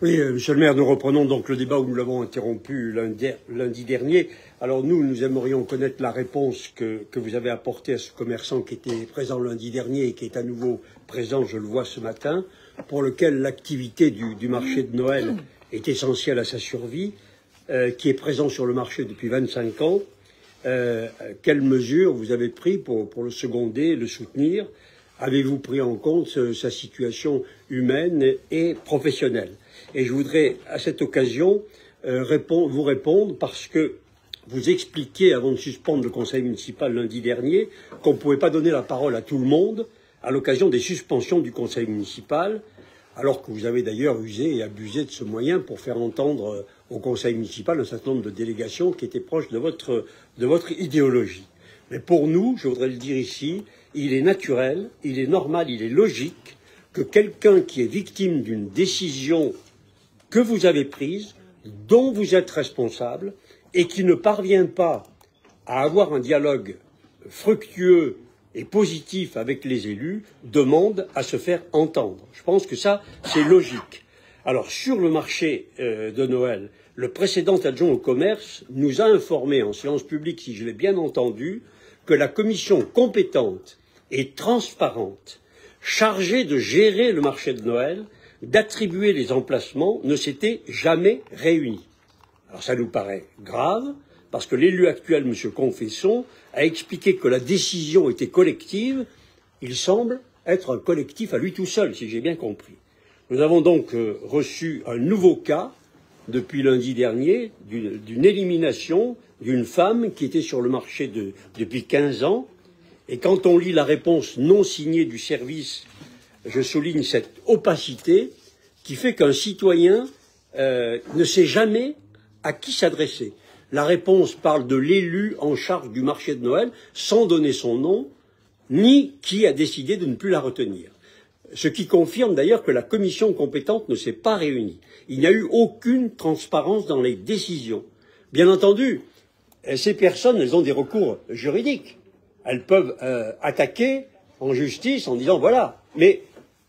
Oui, Monsieur le maire, nous reprenons donc le débat où nous l'avons interrompu lundi dernier. Alors nous aimerions connaître la réponse que vous avez apportée à ce commerçant qui était présent lundi dernier et qui est à nouveau présent, je le vois ce matin, pour lequel l'activité du marché de Noël est essentielle à sa survie, qui est présent sur le marché depuis 25 ans. Quelles mesures vous avez prises pour le seconder, le soutenir? Avez-vous pris en compte sa situation humaine et professionnelle? Et je voudrais, à cette occasion, vous répondre parce que vous expliquiez, avant de suspendre le conseil municipal lundi dernier, qu'on ne pouvait pas donner la parole à tout le monde à l'occasion des suspensions du conseil municipal, alors que vous avez d'ailleurs usé et abusé de ce moyen pour faire entendre au conseil municipal un certain nombre de délégations qui étaient proches de votre idéologie. Mais pour nous, je voudrais le dire ici, il est naturel, il est normal, il est logique que quelqu'un qui est victime d'une décision que vous avez prise, dont vous êtes responsable, et qui ne parvient pas à avoir un dialogue fructueux et positif avec les élus, demande à se faire entendre. Je pense que ça, c'est logique. Alors, sur le marché de Noël, le précédent adjoint au commerce nous a informé en séance publique, si je l'ai bien entendu, que la commission compétente et transparente, chargée de gérer le marché de Noël, d'attribuer les emplacements, ne s'était jamais réunie. Alors ça nous paraît grave, parce que l'élu actuel, M. Confesson, a expliqué que la décision était collective. Il semble être un collectif à lui tout seul, si j'ai bien compris. Nous avons donc reçu un nouveau cas, depuis lundi dernier, d'une élimination d'une femme qui était sur le marché depuis 15 ans. Et quand on lit la réponse non signée du service, je souligne cette opacité qui fait qu'un citoyen ne sait jamais à qui s'adresser. La réponse parle de l'élu en charge du marché de Noël, sans donner son nom, ni qui a décidé de ne plus la retenir. Ce qui confirme d'ailleurs que la commission compétente ne s'est pas réunie. Il n'y a eu aucune transparence dans les décisions. Bien entendu, ces personnes, elles ont des recours juridiques. Elles peuvent attaquer en justice en disant voilà, mais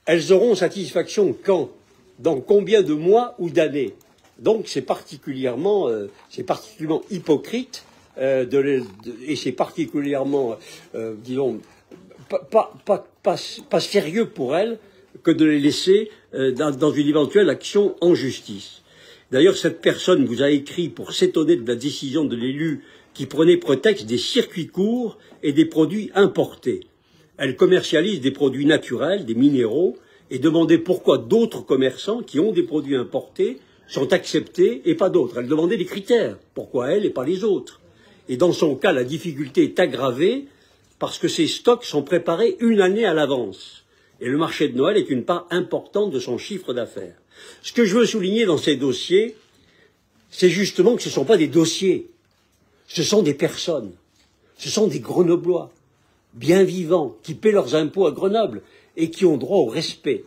elles auront satisfaction quand? Dans combien de mois ou d'années? Donc c'est particulièrement hypocrite et c'est particulièrement, disons, pas sérieux pour elles que de les laisser dans une éventuelle action en justice. D'ailleurs, cette personne vous a écrit pour s'étonner de la décision de l'élu qui prenait prétexte des circuits courts et des produits importés. Elle commercialise des produits naturels, des minéraux, et demandait pourquoi d'autres commerçants qui ont des produits importés sont acceptés et pas d'autres. Elle demandait des critères, pourquoi elle et pas les autres. Et dans son cas, la difficulté est aggravée parce que ces stocks sont préparés une année à l'avance. Et le marché de Noël est une part importante de son chiffre d'affaires. Ce que je veux souligner dans ces dossiers, c'est justement que ce ne sont pas des dossiers, ce sont des personnes, ce sont des Grenoblois, bien vivants, qui paient leurs impôts à Grenoble et qui ont droit au respect.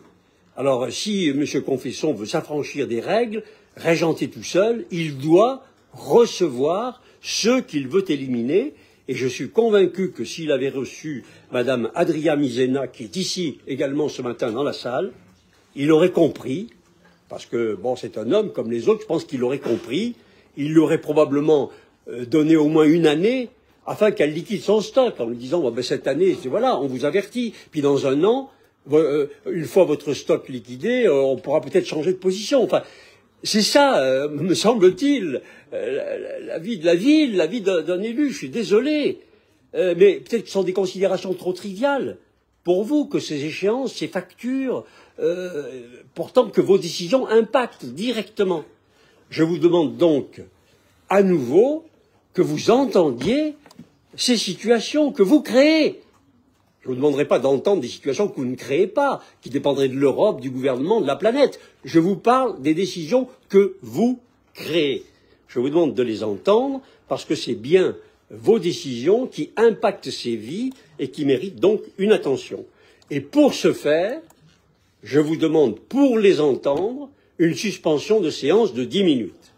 Alors, si M. Confesson veut s'affranchir des règles, régenté tout seul, il doit recevoir ceux qu'il veut éliminer. Et je suis convaincu que s'il avait reçu Mme Adria Misena, qui est ici également ce matin dans la salle, il aurait compris, parce que, bon, c'est un homme comme les autres, je pense qu'il aurait compris, il lui aurait probablement donné au moins une année afin qu'elle liquide son stock, en lui disant, bon, ben, cette année, voilà, on vous avertit, puis dans un an, une fois votre stock liquidé, on pourra peut-être changer de position. Enfin, c'est ça, me semble-t-il, la vie de la ville, la vie d'un élu. Je suis désolé, mais peut-être que ce sont des considérations trop triviales pour vous, que ces échéances, ces factures, pourtant que vos décisions impactent directement. Je vous demande donc, à nouveau, que vous entendiez ces situations que vous créez. Je ne vous demanderai pas d'entendre des situations que vous ne créez pas, qui dépendraient de l'Europe, du gouvernement, de la planète. Je vous parle des décisions que vous créez. Je vous demande de les entendre parce que c'est bien vos décisions qui impactent ces vies et qui méritent donc une attention. Et pour ce faire, je vous demande, pour les entendre, une suspension de séance de 10 minutes.